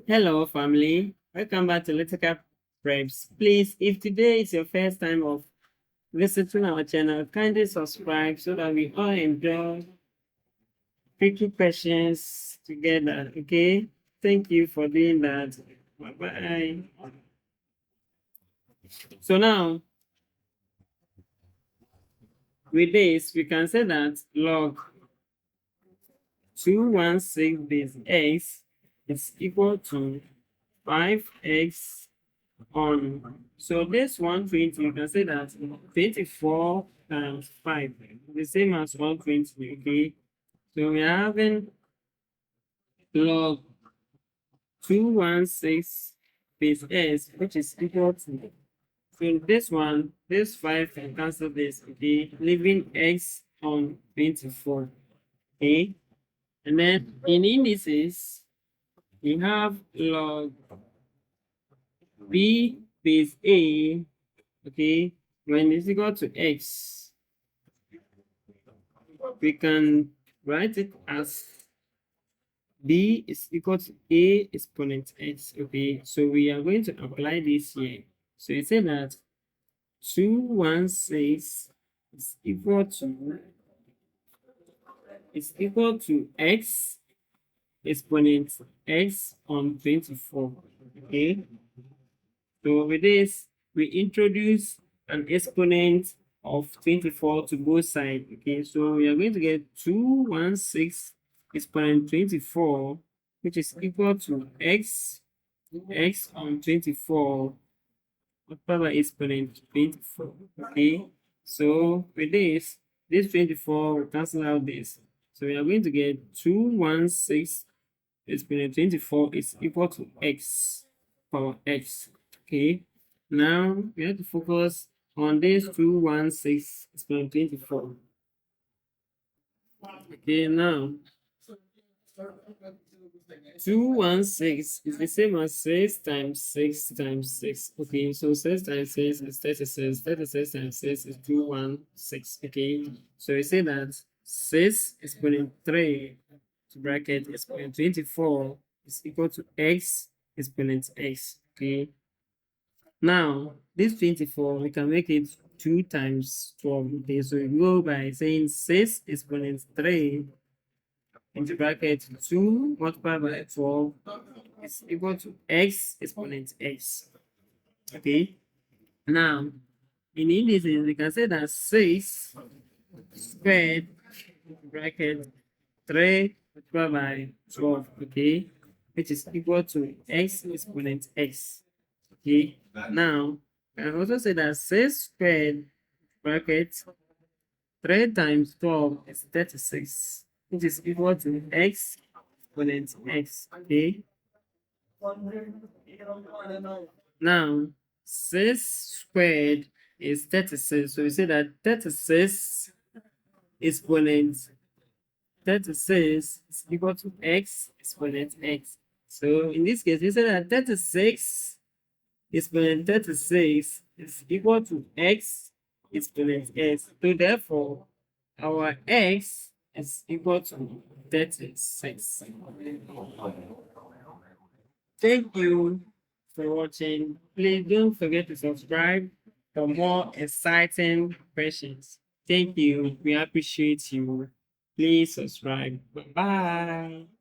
Hello, family. Welcome back to Little Cap Preps. Please, if today is your first time of visiting our channel, kindly subscribe so that we all enjoy tricky questions together. Okay? Thank you for doing that. Bye bye. So now, with this, we can say that log 216 base x is equal to 5x on. So this 120, you can say that 24 times 5, the same as 120, okay? So we are having log 216 base s, which is equal to, so this one, this 5 can cancel this, okay? Leaving x on 24, okay? And then in indices, we have log b base a, okay, when it's equal to x, we can write it as b is equal to a exponent x, okay? So we are going to apply this here. So you say that 216 is equal to x exponent x on 24, okay? So with this, we introduce an exponent of 24 to both sides. Okay, so we are going to get 216 exponent 24, which is equal to x on 24 multiplied by exponent 24. Okay, so with this 24 will cancel out this. So we are going to get 216 exponent 24 is equal to x power x. Okay, now we have to focus on this 216 exponent 24. Okay, now 216 is the same as 6 times 6 times 6. Okay, so 6 times 6 is 36. 36 times 6 is 216. Okay, so we say that 6 exponent 3 to bracket exponent 24 is equal to x exponent x. Okay, now this 24 we can make it 2 times 12. Okay, so we go by saying 6 exponent 3 into bracket 2 multiplied by 12 is equal to x exponent x. Okay, now in indices we can say that 6 squared bracket 3 multiplied by 12, okay, which is equal to x exponent x. Okay, now I can also say that 6 squared bracket 3 times 12 is 36, which is equal to x exponent x. Okay, now 6 squared is 36, so we say that 36 exponent 36 is equal to x exponent x. So in this case, we say that 36 exponent 36 is equal to x exponent x. So therefore, our x is equal to 36. Thank you for watching. Please don't forget to subscribe for more exciting questions. Thank you. We appreciate you. Please subscribe. Bye bye.